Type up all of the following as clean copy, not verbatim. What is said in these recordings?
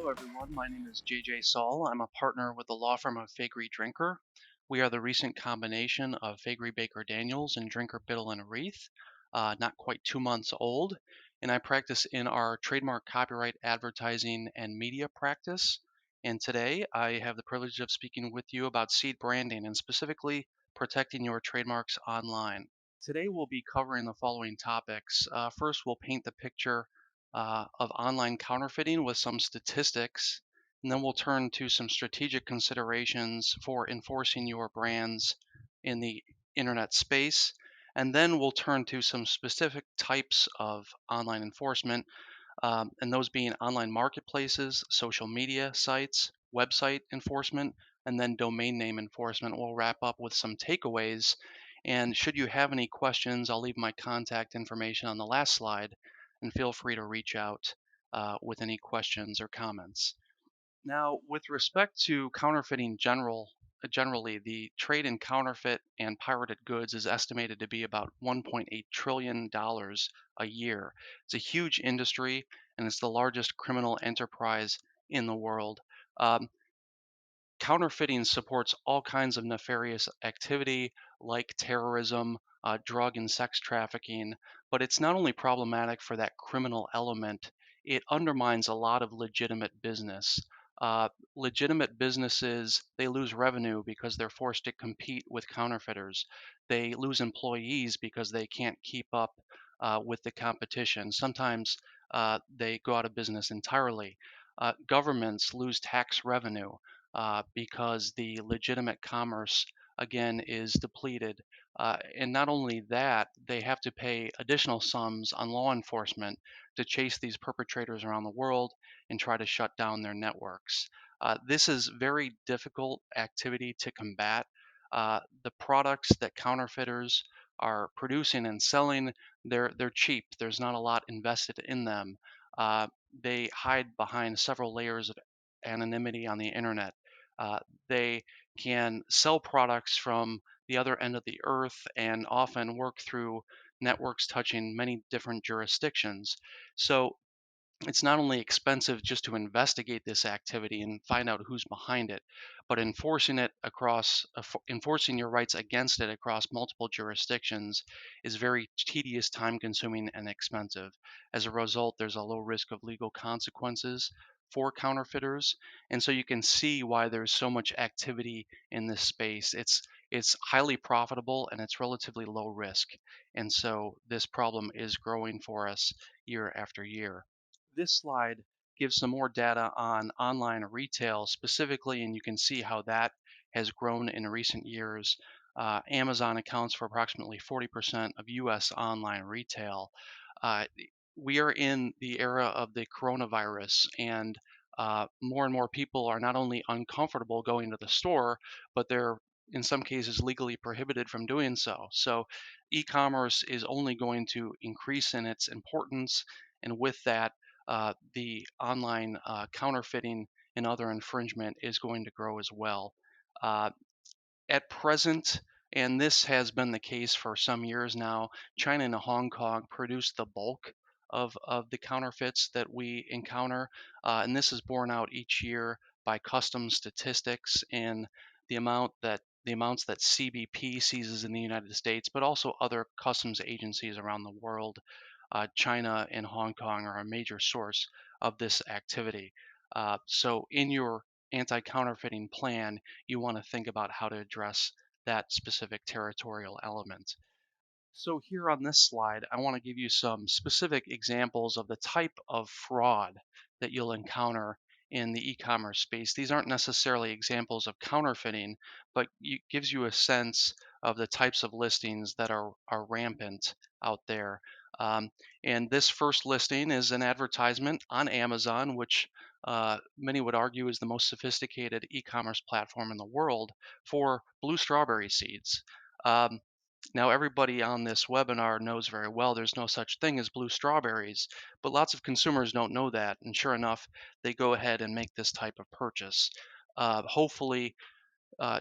Hello, everyone. My name is JJSaul. I'm a partner with the law firm of Faegre Drinker. We are the recent combination of Faegre Baker Daniels and Drinker Biddle and Reith, not quite 2 months old. And I practice in our trademark copyright advertising and media practice. And today I have the privilege of speaking with you about seed branding and specifically protecting your trademarks online. Today we'll be covering the following topics. First, we'll paint the picture of online counterfeiting with some statistics, and then we'll turn to some strategic considerations for enforcing your brands in the internet space, and then we'll turn to some specific types of online enforcement, and those being online marketplaces, social media sites, website enforcement, and then domain name enforcement. We'll wrap up with some takeaways. And should you have any questions, I'll leave my contact information on the last slide, and feel free to reach out with any questions or comments. Now, with respect to counterfeiting generally, the trade in counterfeit and pirated goods is estimated to be about $1.8 trillion a year. It's a huge industry, and it's the largest criminal enterprise in the world. Um, Counterfeiting supports all kinds of nefarious activity like terrorism, drug and sex trafficking, but it's not only problematic for that criminal element, it undermines a lot of legitimate business. Legitimate businesses, they lose revenue because they're forced to compete with counterfeiters. They lose employees because they can't keep up with the competition. Sometimes they go out of business entirely. Governments lose tax revenue because the legitimate commerce again is depleted. And not only that, they have to pay additional sums on law enforcement to chase these perpetrators around the world and try to shut down their networks. This is very difficult activity to combat. The products that counterfeiters are producing and selling, they're cheap. There's not a lot invested in them. They hide behind several layers of anonymity on the internet. Uh, they can sell products from the other end of the earth and often work through networks touching many different jurisdictions. So it's not only expensive just to investigate this activity and find out who's behind it, but enforcing your rights against it across multiple jurisdictions is very tedious, time consuming, and expensive. As a result, there's a low risk of legal consequences for counterfeiters. And so you can see why there's so much activity in this space. It's highly profitable and it's relatively low risk. And so this problem is growing for us year after year. This slide gives some more data on online retail specifically, and you can see how that has grown in recent years. Amazon accounts for approximately 40% of US online retail. Uh, we are in the era of the coronavirus, and more and more people are not only uncomfortable going to the store, but they're in some cases legally prohibited from doing so. So e-commerce is only going to increase in its importance, and with that, the online counterfeiting and other infringement is going to grow as well. Uh, at present, and this has been the case for some years now, China and Hong Kong produce the bulk of the counterfeits that we encounter. And this is borne out each year by customs statistics and the amounts that CBP seizes in the United States, but also other customs agencies around the world. China and Hong Kong are a major source of this activity. So in your anti-counterfeiting plan, you want to think about how to address that specific territorial element. So here on this slide, I want to give you some specific examples of the type of fraud that you'll encounter in the e-commerce space. These aren't necessarily examples of counterfeiting, but it gives you a sense of the types of listings that are rampant out there. Um, and this first listing is an advertisement on Amazon, which many would argue is the most sophisticated e-commerce platform in the world for blue strawberry seeds. Um, Now, everybody on this webinar knows very well there's no such thing as blue strawberries, but lots of consumers don't know that, and sure enough, they go ahead and make this type of purchase. Hopefully,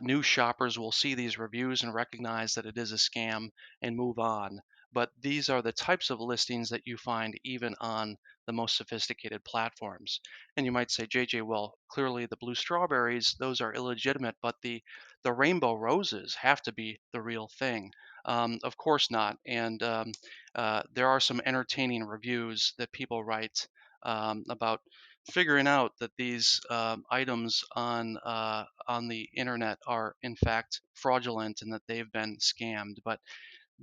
new shoppers will see these reviews and recognize that it is a scam and move on. but these are the types of listings that you find even on the most sophisticated platforms. And you might say, JJ, well, clearly the blue strawberries, those are illegitimate, but the rainbow roses have to be the real thing. Of course not. And there are some entertaining reviews that people write about figuring out that these items on the internet are in fact fraudulent and that they've been scammed. But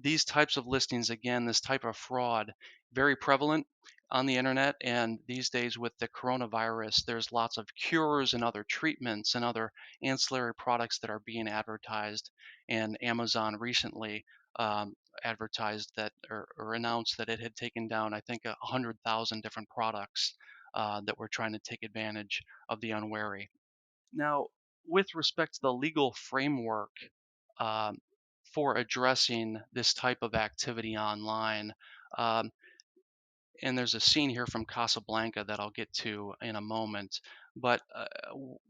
these types of listings, again, this type of fraud, very prevalent on the internet. And these days, with the coronavirus, there's lots of cures and other treatments and other ancillary products that are being advertised. And Amazon recently advertised that or announced that it had taken down, I think, 100,000 different products that were trying to take advantage of the unwary. Now, with respect to the legal framework um, for addressing this type of activity online, um, and there's a scene here from Casablanca that I'll get to in a moment. But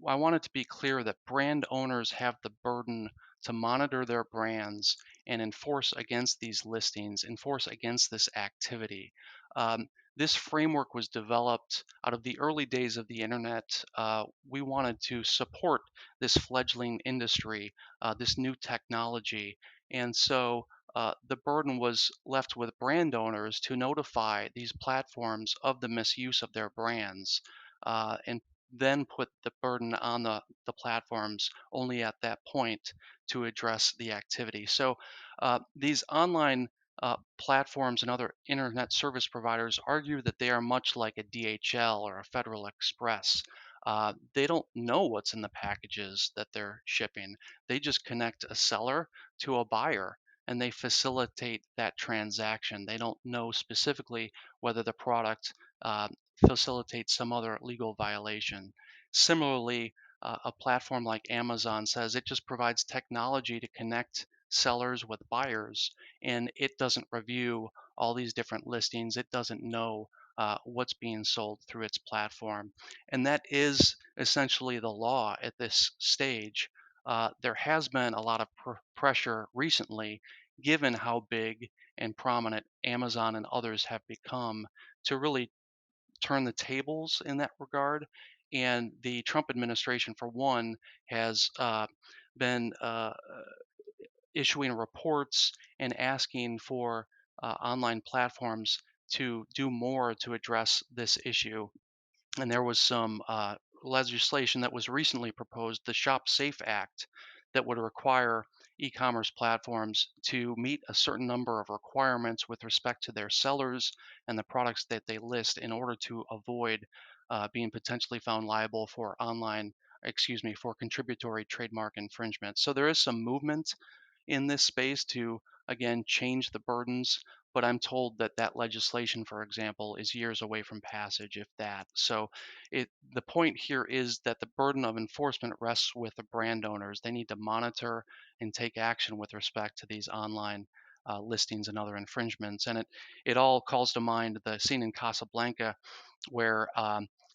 I want it to be clear that brand owners have the burden to monitor their brands and enforce against these listings, enforce against this activity. Um, this framework was developed out of the early days of the internet. We wanted to support this fledgling industry, this new technology. And so the burden was left with brand owners to notify these platforms of the misuse of their brands and then put the burden on the platforms only at that point to address the activity. So these online platforms and other internet service providers argue that they are much like a DHL or a Federal Express. They don't know what's in the packages that they're shipping. They just connect a seller to a buyer and they facilitate that transaction. They don't know specifically whether the product facilitates some other legal violation. Similarly, a platform like Amazon says it just provides technology to connect sellers with buyers, and it doesn't review all these different listings. It doesn't know what's being sold through its platform. And that is essentially the law at this stage. There has been a lot of pressure recently, given how big and prominent Amazon and others have become, to really turn the tables in that regard. And the Trump administration, for one, has been issuing reports and asking for online platforms to do more to address this issue. And there was some legislation that was recently proposed, the Shop Safe Act, that would require e-commerce platforms to meet a certain number of requirements with respect to their sellers and the products that they list in order to avoid being potentially found liable for for contributory trademark infringement. So there is some movement in this space to, again, change the burdens. But I'm told that that legislation, for example, is years away from passage, if that. So the point here is that the burden of enforcement rests with the brand owners. They need to monitor and take action with respect to these online listings and other infringements. And it all calls to mind the scene in Casablanca where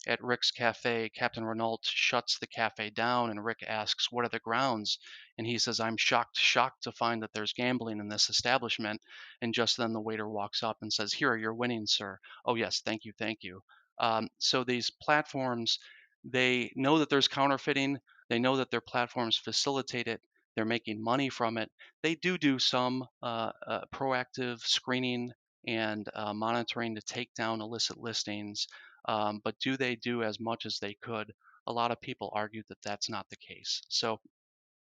at Rick's cafe, Captain Renault shuts the cafe down, and Rick asks, "What are the grounds?" And he says, "I'm shocked to find that there's gambling in this establishment." And just then the waiter walks up and says, "Here are your winnings, sir." "Oh yes, thank you, thank you." So these platforms, they know that there's counterfeiting. They know that their platforms facilitate it. They're making money from it. They do some proactive screening and monitoring to take down illicit listings. But do they do as much as they could? A lot of people argue that that's not the case. So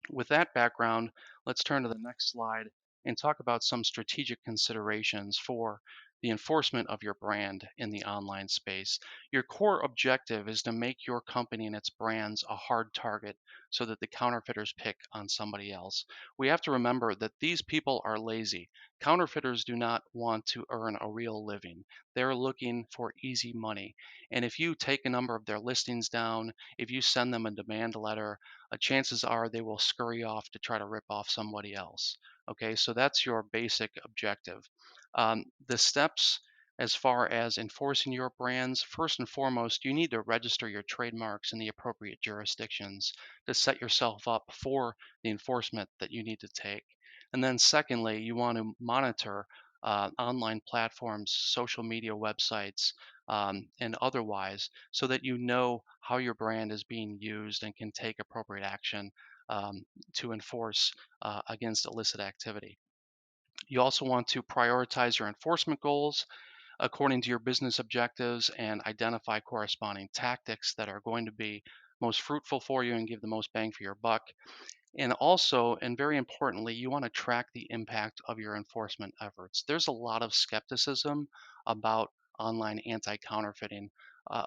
with that background, let's turn to the next slide and talk about some strategic considerations for the enforcement of your brand in the online space. Your core objective is to make your company and its brands a hard target so that the counterfeiters pick on somebody else. We have to remember that these people are lazy. Counterfeiters do not want to earn a real living. They're looking for easy money. And if you take a number of their listings down, if you send them a demand letter, chances are they will scurry off to try to rip off somebody else. Okay, so that's your basic objective. The steps as far as enforcing your brands, first and foremost, you need to register your trademarks in the appropriate jurisdictions to set yourself up for the enforcement that you need to take. And then, secondly, you want to monitor online platforms, social media websites, and otherwise, so that you know how your brand is being used and can take appropriate action um, to enforce against illicit activity. You also want to prioritize your enforcement goals according to your business objectives and identify corresponding tactics that are going to be most fruitful for you and give the most bang for your buck. And also, and very importantly, you want to track the impact of your enforcement efforts. There's a lot of skepticism about online anti counterfeiting.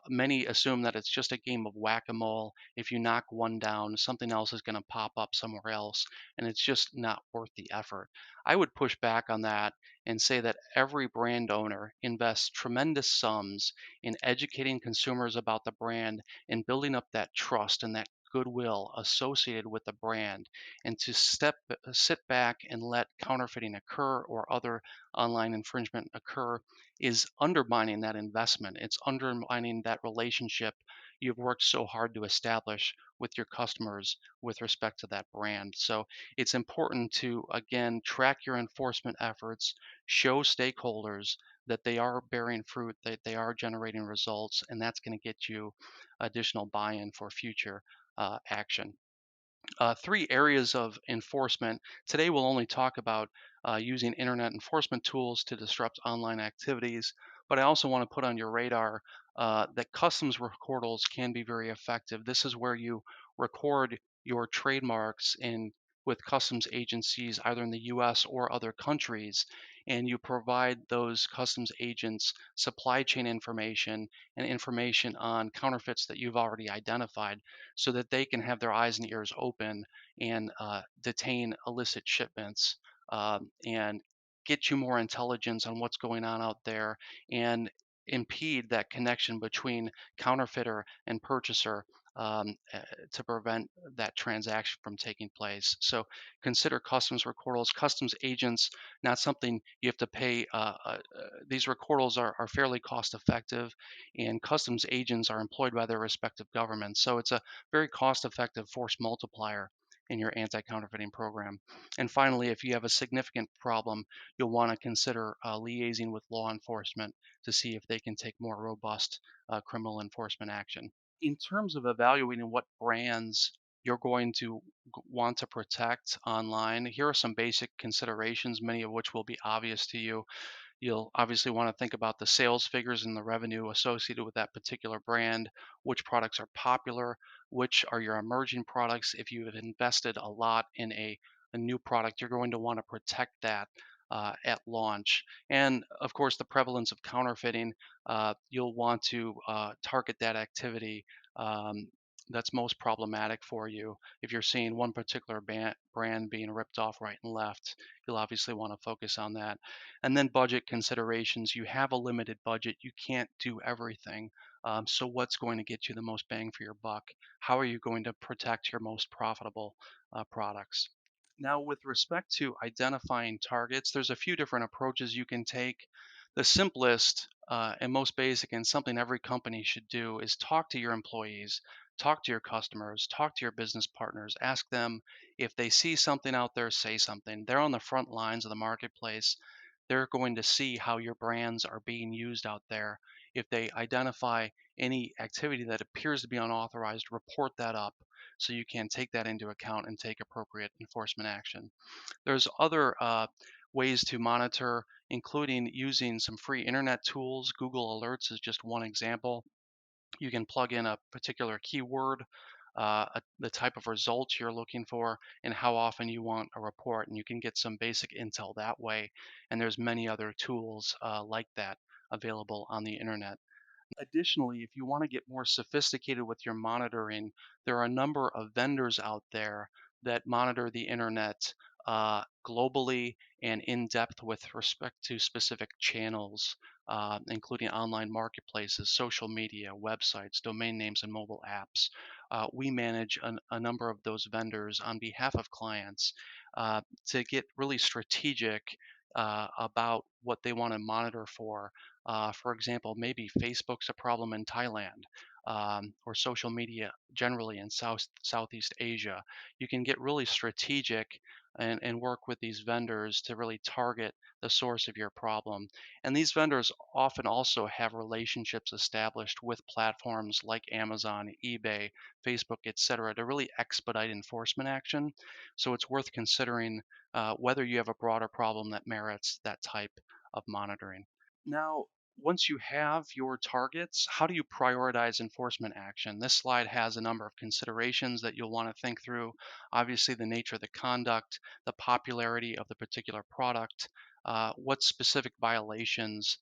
Many assume that it's just a game of whack a mole. If you knock one down, something else is going to pop up somewhere else, and it's just not worth the effort. I would push back on that and say that every brand owner invests tremendous sums in educating consumers about the brand and building up that trust and that goodwill associated with the brand, and to sit back and let counterfeiting occur or other online infringement occur is undermining that investment. It's undermining that relationship you've worked so hard to establish with your customers with respect to that brand. So it's important to, again, track your enforcement efforts, show stakeholders that they are bearing fruit, that they are generating results, and that's going to get you additional buy-in for future action. Three areas of enforcement. Today, we'll only talk about using internet enforcement tools to disrupt online activities, but I also want to put on your radar that customs recordals can be very effective. This is where you record your trademarks in with customs agencies either in the US or other countries, and you provide those customs agents supply chain information and information on counterfeits that you've already identified so that they can have their eyes and ears open and detain illicit shipments and get you more intelligence on what's going on out there and impede that connection between counterfeiter and purchaser to prevent that transaction from taking place. So consider customs recordals, customs agents, not something you have to pay. These recordals are fairly cost effective, and customs agents are employed by their respective governments. So it's a very cost effective force multiplier in your anti counterfeiting program. And finally, if you have a significant problem, you'll want to consider liaising with law enforcement to see if they can take more robust criminal enforcement action. In terms of evaluating what brands you're going to want to protect online, here are some basic considerations, many of which will be obvious to you. You'll obviously want to think about the sales figures and the revenue associated with that particular brand, which products are popular, which are your emerging products. If you have invested a lot in a new product, you're going to want to protect that at launch. And of course, the prevalence of counterfeiting, you'll want to target that activity. That's most problematic for you. If you're seeing one particular brand being ripped off right and left, you'll obviously want to focus on that. And then budget considerations. You have a limited budget. You can't do everything. So what's going to get you the most bang for your buck? How are you going to protect your most profitable products? Now, with respect to identifying targets, there's a few different approaches you can take. The simplest and most basic, and something every company should do, is talk to your employees, talk to your customers, talk to your business partners, ask them if they see something out there, say something. They're on the front lines of the marketplace. They're going to see how your brands are being used out there. If they identify any activity that appears to be unauthorized, report that up so you can take that into account and take appropriate enforcement action. There's other ways to monitor, including using some free internet tools. Google Alerts is just one example. You can plug in a particular keyword, the type of results you're looking for, and how often you want a report, and you can get some basic intel that way. And there's many other tools like that available on the internet. Additionally, if you want to get more sophisticated with your monitoring, there are a number of vendors out there that monitor the internet globally and in depth with respect to specific channels, including online marketplaces, social media, websites, domain names, and mobile apps. We manage a number of those vendors on behalf of clients to get really strategic about what they want to monitor for. For example, maybe Facebook's a problem in Thailand, or social media generally in Southeast Asia. You can get really strategic and work with these vendors to really target the source of your problem. And these vendors often also have relationships established with platforms like Amazon, eBay, Facebook, etc., to really expedite enforcement action. So it's worth considering whether you have a broader problem that merits that type of monitoring. Now, once you have your targets, how do you prioritize enforcement action? This slide has a number of considerations that you'll want to think through. Obviously, the nature of the conduct, the popularity of the particular product, what specific violations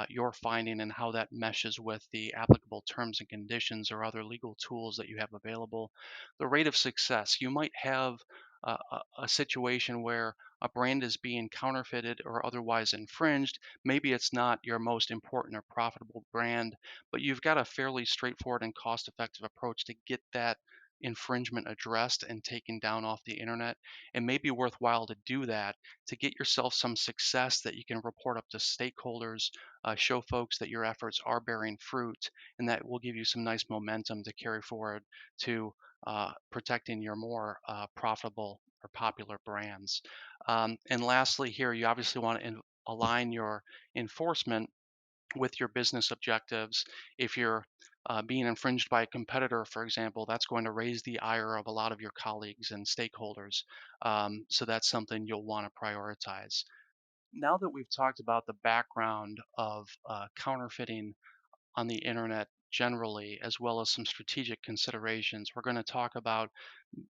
you're finding, and how that meshes with the applicable terms and conditions or other legal tools that you have available. The rate of success. You might have a situation where a brand is being counterfeited or otherwise infringed. Maybe it's not your most important or profitable brand, but you've got a fairly straightforward and cost effective approach to get that infringement addressed and taken down off the internet. It may be worthwhile to do that to get yourself some success that you can report up to stakeholders, show folks that your efforts are bearing fruit, and that will give you some nice momentum to carry forward to protecting your more profitable or popular brands. And lastly, here you obviously want to align your enforcement with your business objectives. If you're being infringed by a competitor, for example, that's going to raise the ire of a lot of your colleagues and stakeholders. So that's something you'll want to prioritize. Now that we've talked about the background of counterfeiting on the internet generally, as well as some strategic considerations, we're going to talk about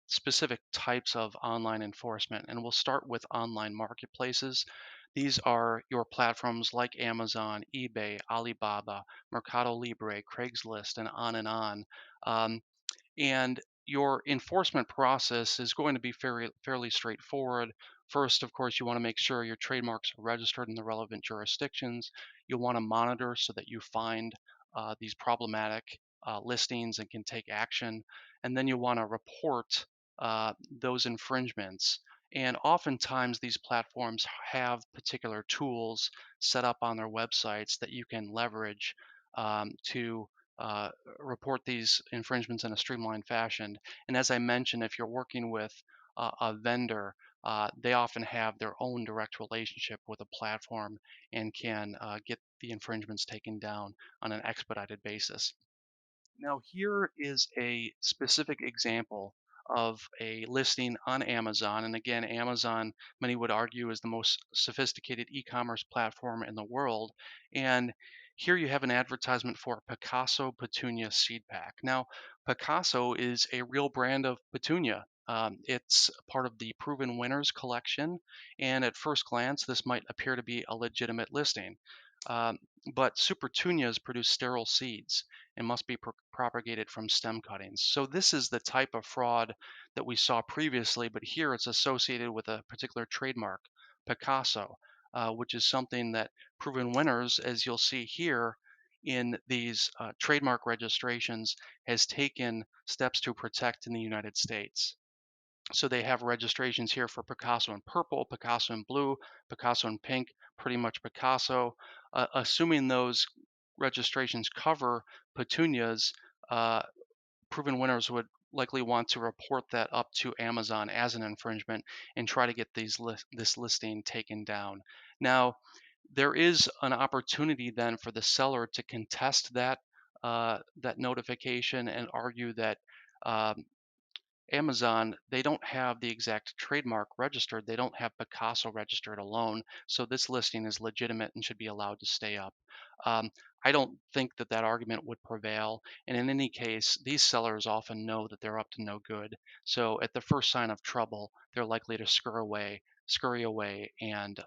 specific types of online enforcement. And we'll start with online marketplaces. These are your platforms like Amazon, eBay, Alibaba, Mercado Libre, Craigslist, and on and on. Um, and your enforcement process is going to be fairly straightforward. First, of course, you want to make sure your trademarks are registered in the relevant jurisdictions. You'll want to monitor so that you find these problematic listings and can take action. And then you want to report those infringements. And oftentimes, these platforms have particular tools set up on their websites that you can leverage to uh, report these infringements in a streamlined fashion. And as I mentioned, if you're working with a vendor, they often have their own direct relationship with a platform and can get the infringements taken down on an expedited basis. Now, here is a specific example of a listing on Amazon. And again, Amazon, many would argue, is the most sophisticated e commerce platform in the world. And here you have an advertisement for Picasso Petunia Seed Pack. Now, Picasso is a real brand of petunia. It's part of the Proven Winners collection, and at first glance, this might appear to be a legitimate listing. Um, but supertunias produce sterile seeds and must be propagated from stem cuttings. So this is the type of fraud that we saw previously, but here it's associated with a particular trademark, Picasso, which is something that Proven Winners, as you'll see here in these trademark registrations, has taken steps to protect in the United States. So they have registrations here for Picasso in purple, Picasso in blue, Picasso in pink, pretty much Picasso. Assuming those registrations cover petunias, uh, Proven Winners would likely want to report that up to Amazon as an infringement and try to get this listing taken down. Now, there is an opportunity then for the seller to contest that notification and argue that um, Amazon, they don't have the exact trademark registered. They don't have Picasso registered alone. So this listing is legitimate and should be allowed to stay up. Um, I don't think that that argument would prevail. And in any case, these sellers often know that they're up to no good. So at the first sign of trouble, they're likely to scurry away and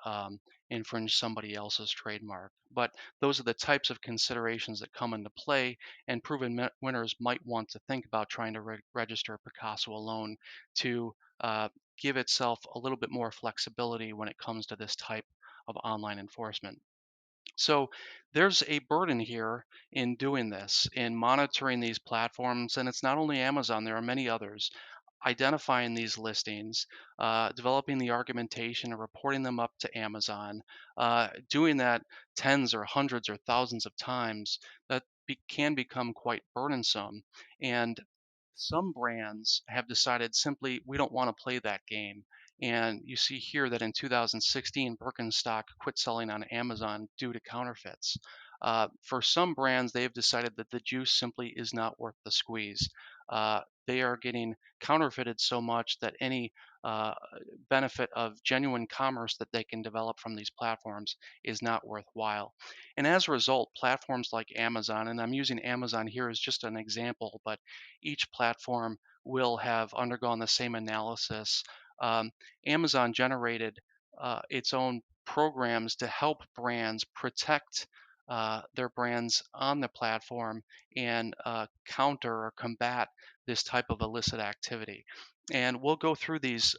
infringe somebody else's trademark. But those are the types of considerations that come into play, and Proven Winners might want to think about trying to register Picasso alone to give itself a little bit more flexibility when it comes to this type of online enforcement. So there's a burden here in doing this, in monitoring these platforms, and it's not only Amazon, there are many others. Identifying these listings, developing the argumentation, and reporting them up to Amazon, doing that tens or hundreds or thousands of times, that can become quite burdensome. And some brands have decided simply we don't want to play that game. And you see here that in 2016, Birkenstock quit selling on Amazon due to counterfeits. For some brands, they've decided that the juice simply is not worth the squeeze. They are getting counterfeited so much that any uh, benefit of genuine commerce that they can develop from these platforms is not worthwhile. And as a result, platforms like Amazon, and I'm using Amazon here as just an example, but each platform will have undergone the same analysis. Um, Amazon generated its own programs to help brands protect their brands on the platform and counter or combat this type of illicit activity. And we'll go through these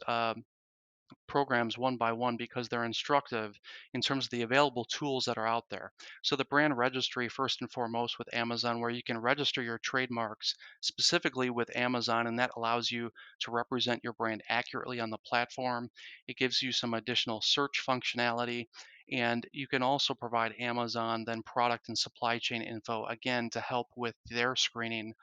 programs one by one because they're instructive in terms of the available tools that are out there. So, the brand registry, first and foremost, with Amazon, where you can register your trademarks specifically with Amazon, and that allows you to represent your brand accurately on the platform. It gives you some additional search functionality. And you can also provide Amazon then product and supply chain info again to help with their screening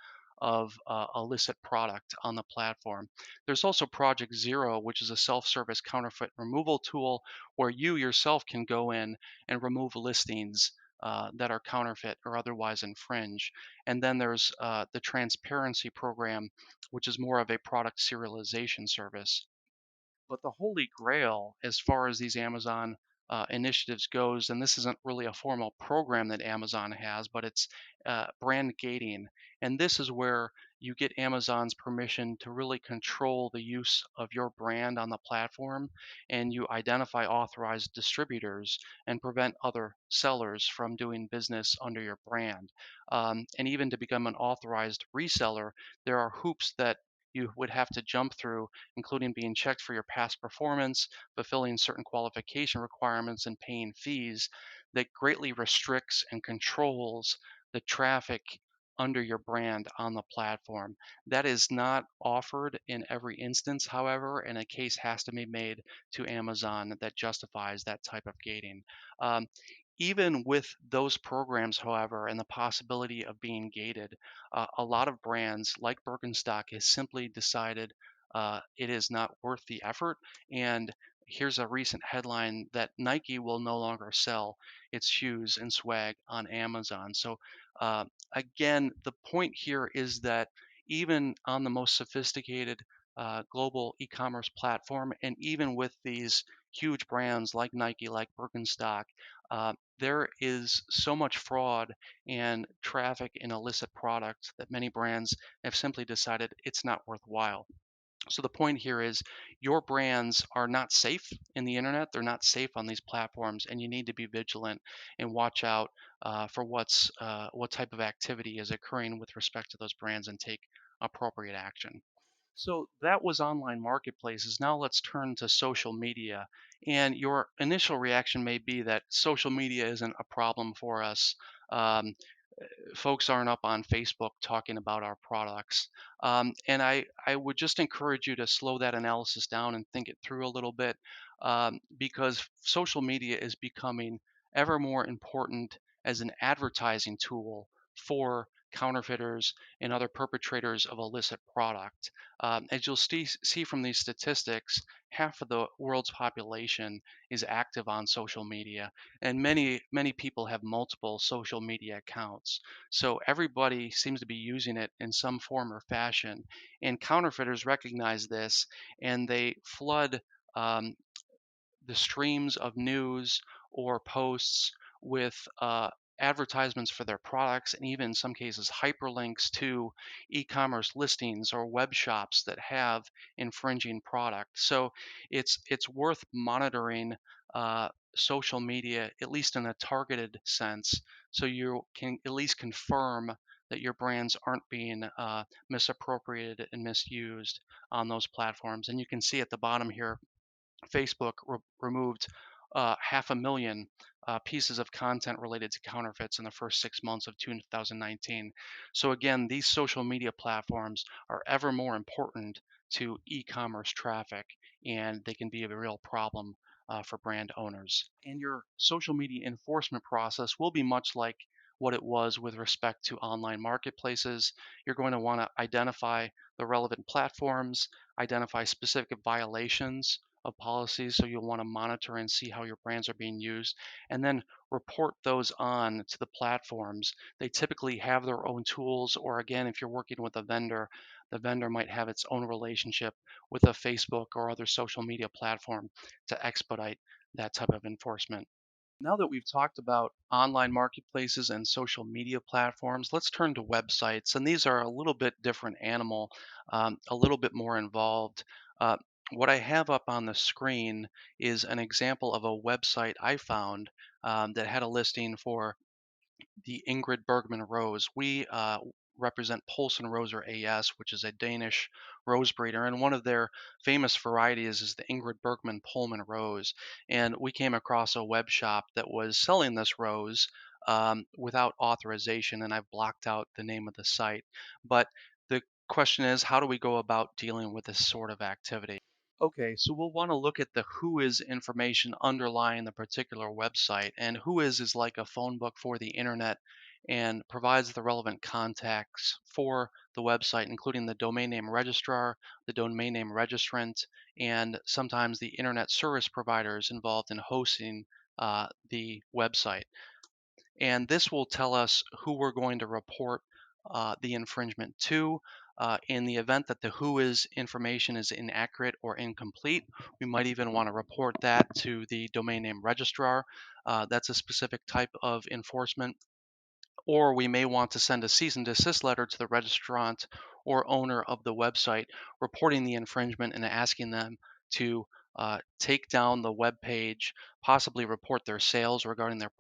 of illicit product on the platform. There's also Project Zero, which is a self-service counterfeit removal tool where you yourself can go in and remove listings that are counterfeit or otherwise infringe. And then there's the Transparency Program, which is more of a product serialization service. But the holy grail, as far as these Amazon initiatives goes, and this isn't really a formal program that Amazon has, but it's brand gating. And this is where you get Amazon's permission to really control the use of your brand on the platform, and you identify authorized distributors and prevent other sellers from doing business under your brand. And even to become an authorized reseller, there are hoops that you would have to jump through, including being checked for your past performance, fulfilling certain qualification requirements, and paying fees that greatly restricts and controls the traffic under your brand on the platform. That is not offered in every instance, however, and a case has to be made to Amazon that justifies that type of gating. Um, Even with those programs, however, and the possibility of being gated, a lot of brands like Birkenstock has simply decided it is not worth the effort. And here's a recent headline that Nike will no longer sell its shoes and swag on Amazon. So, uh, again, the point here is that even on the most sophisticated global e commerce platform, and even with these huge brands like Nike, like Birkenstock, there is so much fraud and traffic in illicit products that many brands have simply decided it's not worthwhile. So the point here is your brands are not safe in the internet. They're not safe on these platforms, and you need to be vigilant and watch out for what type of activity is occurring with respect to those brands and take appropriate action. So that was online marketplaces. Now let's turn to social media. And your initial reaction may be that social media isn't a problem for us. Um, Folks aren't up on Facebook talking about our products. And I would just encourage you to slow that analysis down and think it through a little bit, because social media is becoming ever more important as an advertising tool for counterfeiters and other perpetrators of illicit product. As you'll see from these statistics, half of the world's population is active on social media, and many people have multiple social media accounts. So everybody seems to be using it in some form or fashion, and counterfeiters recognize this, and they flood um, the streams of news or posts with advertisements for their products, and even in some cases hyperlinks to e-commerce listings or web shops that have infringing products. So it's worth monitoring uh, social media, at least in a targeted sense, so you can at least confirm that your brands aren't being misappropriated and misused on those platforms. And you can see at the bottom here, Facebook removed 500,000 pieces of content related to counterfeits in the first 6 months of 2019. So again, these social media platforms are ever more important to e-commerce traffic, and they can be a real problem for brand owners. And your social media enforcement process will be much like what it was with respect to online marketplaces. You're going to want to identify the relevant platforms, identify specific violations of policies, so you'll want to monitor and see how your brands are being used, and then report those on to the platforms. They typically have their own tools, or again, if you're working with a vendor, the vendor might have its own relationship with a Facebook or other social media platform to expedite that type of enforcement. Now that we've talked about online marketplaces and social media platforms, let's turn to websites. And these are a little bit different animal, a little bit more involved. Uh, what I have up on the screen is an example of a website I found that had a listing for the Ingrid Bergman rose. We represent Poulsen Roser AS, which is a Danish rose breeder, and one of their famous varieties is the Ingrid Bergman Pullman rose. And we came across a web shop that was selling this rose without authorization, and I've blocked out the name of the site. But the question is, how do we go about dealing with this sort of activity? Okay, so we'll want to look at the WHOIS information underlying the particular website. And WHOIS is like a phone book for the internet and provides the relevant contacts for the website, including the domain name registrar, the domain name registrant, and sometimes the internet service providers involved in hosting the website. And this will tell us who we're going to report the infringement to. In the event that the WHOIS information is inaccurate or incomplete, we might even want to report that to the domain name registrar. That's a specific type of enforcement. Or we may want to send a cease and desist letter to the registrant or owner of the website reporting the infringement and asking them to take down the web page, possibly report their sales regarding their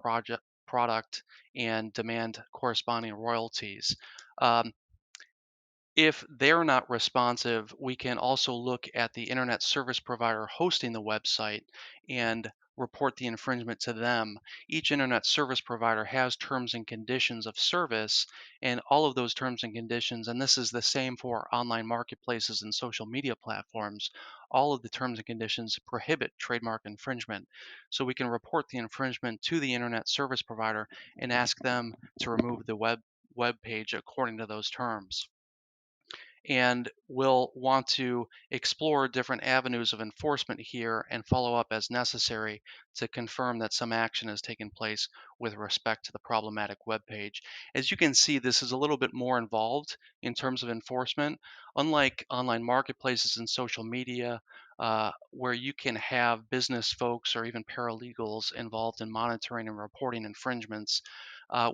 product, and demand corresponding royalties. Um, if they're not responsive, we can also look at the internet service provider hosting the website and report the infringement to them. Each internet service provider has terms and conditions of service, and all of those terms and conditions, and this is the same for online marketplaces and social media platforms, all of the terms and conditions prohibit trademark infringement. So we can report the infringement to the internet service provider and ask them to remove the web page according to those terms, and we'll want to explore different avenues of enforcement here and follow up as necessary to confirm that some action has taken place with respect to the problematic web page. As you can see, this is a little bit more involved in terms of enforcement. Unlike online marketplaces and social media, where you can have business folks or even paralegals involved in monitoring and reporting infringements,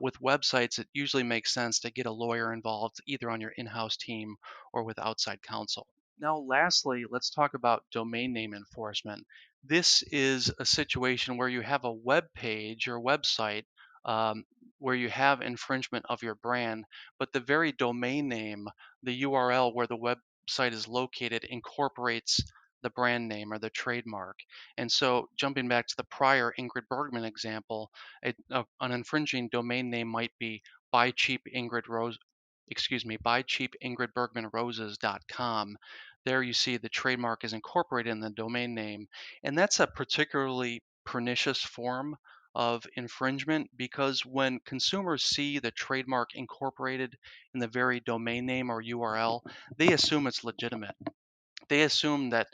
with websites, it usually makes sense to get a lawyer involved either on your in-house team or with outside counsel. Now, lastly, let's talk about domain name enforcement. This is a situation where you have a web page or website um, where you have infringement of your brand, but the very domain name, the URL where the website is located, incorporates the brand name or the trademark. And so, jumping back to the prior Ingrid Bergman example, an infringing domain name might be buy cheap Ingrid Rose, buy cheap Ingrid Bergman Roses.com. There you see the trademark is incorporated in the domain name, and that's a particularly pernicious form of infringement because when consumers see the trademark incorporated in the very domain name or URL, they assume it's legitimate. They assume that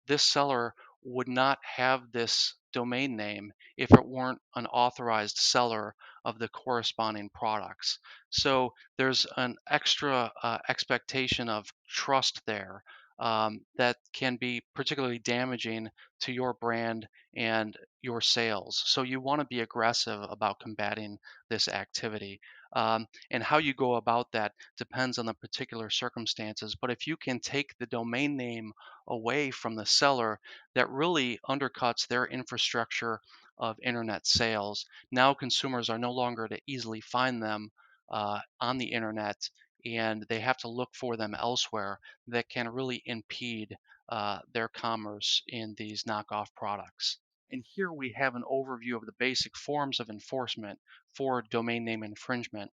this seller would not have this domain name if it weren't an authorized seller of the corresponding products. So there's an extra expectation of trust there that can be particularly damaging to your brand and your sales. So you want to be aggressive about combating this activity. And how you go about that depends on the particular circumstances. But if you can take the domain name away from the seller, that really undercuts their infrastructure of internet sales. Now consumers are no longer to easily find them on the internet, and they have to look for them elsewhere that can really impede their commerce in these knockoff products. And here we have an overview of the basic forms of enforcement for domain name infringement.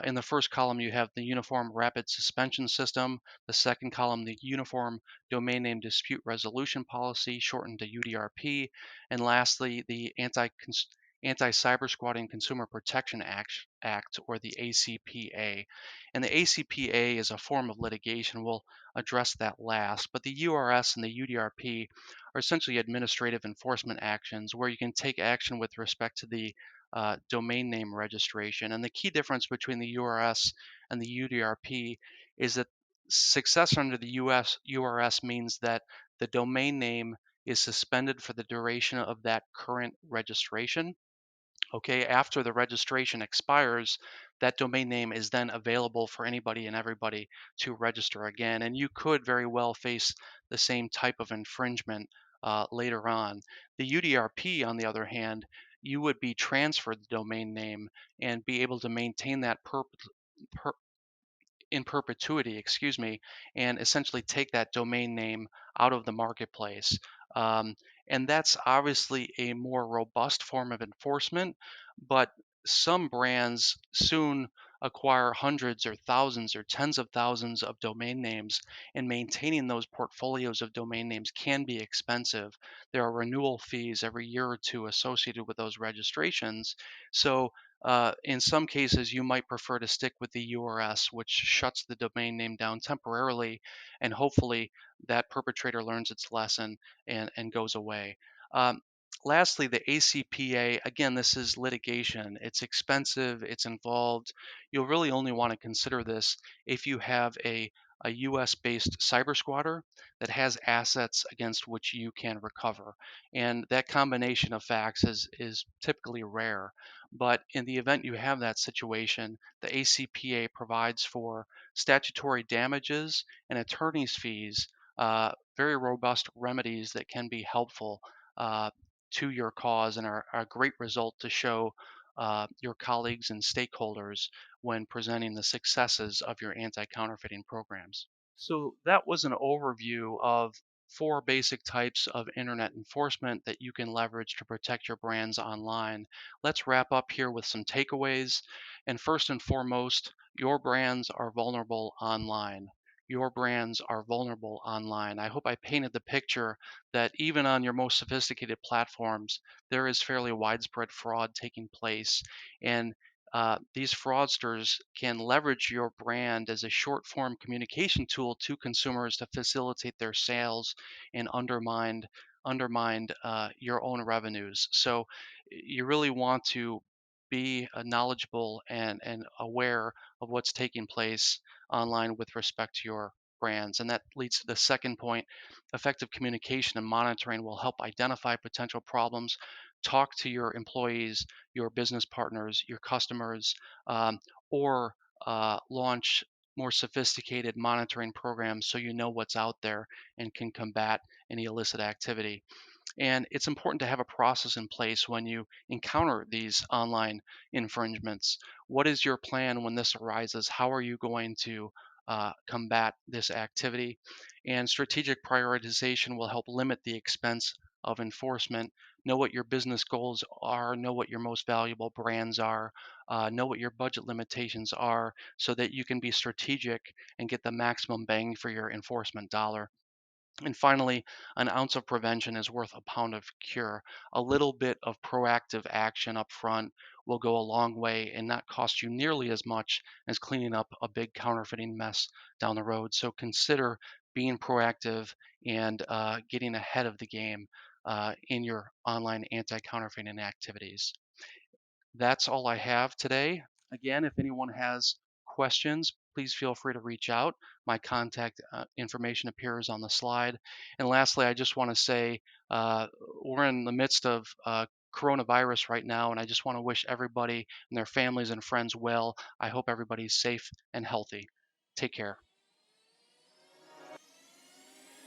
In the first column, you have the Uniform Rapid Suspension System. The second column, the Uniform Domain Name Dispute Resolution Policy, shortened to UDRP. And lastly, the Anti-Cyber Consumer Protection Act, or the ACPA. And the ACPA is a form of litigation. We'll address that last. But the URS and the UDRP are essentially administrative enforcement actions where you can take action with respect to the domain name registration. And the key difference between the URS and the UDRP is that success under the URS means that the domain name is suspended for the duration of that current registration. Okay, after the registration expires, that domain name is then available for anybody and everybody to register again. And you could very well face the same type of infringement later on. The UDRP, on the other hand, you would be transferred the domain name and be able to maintain that per, in perpetuity, and essentially take that domain name out of the marketplace. Um, and that's obviously a more robust form of enforcement, but some brands soon acquire hundreds or thousands or tens of thousands of domain names, and maintaining those portfolios of domain names can be expensive. There are renewal fees every year or two associated with those registrations. So in some cases, you might prefer to stick with the URS, which shuts the domain name down temporarily, and hopefully that perpetrator learns its lesson and goes away. Um, Lastly, the ACPA, again, this is litigation. It's expensive, it's involved. You'll really only want to consider this if you have a US based cyber squatter that has assets against which you can recover. And that combination of facts is typically rare. But in the event you have that situation, the ACPA provides for statutory damages and attorney's fees, very robust remedies that can be helpful to your cause and are a great result to show your colleagues and stakeholders when presenting the successes of your anti-counterfeiting programs. So that was an overview of four basic types of internet enforcement that you can leverage to protect your brands online. Let's wrap up here with some takeaways. And first and foremost, your brands are vulnerable online. Your brands are vulnerable online. I hope I painted the picture that even on your most sophisticated platforms, there is fairly widespread fraud taking place. And these fraudsters can leverage your brand as a short form communication tool to consumers to facilitate their sales and undermine your own revenues. So you really want to be knowledgeable and aware of what's taking place online with respect to your brands. And that leads to the second point. Effective communication and monitoring will help identify potential problems. Talk to your employees, your business partners, your customers, or launch more sophisticated monitoring programs so you know what's out there and can combat any illicit activity. And it's important to have a process in place when you encounter these online infringements. What is your plan when this arises? How are you going to combat this activity? And strategic prioritization will help limit the expense of enforcement. Know what your business goals are, know what your most valuable brands are, know what your budget limitations are so that you can be strategic and get the maximum bang for your enforcement dollar. And finally, an ounce of prevention is worth a pound of cure. A little bit of proactive action up front will go a long way and not cost you nearly as much as cleaning up a big counterfeiting mess down the road. So consider being proactive and getting ahead of the game in your online anti-counterfeiting activities. That's all I have today. Again, if anyone has questions, please feel free to reach out. My contact information appears on the slide. And lastly, I just want to say we're in the midst of coronavirus right now, and I just want to wish everybody and their families and friends well. I hope everybody's safe and healthy. Take care.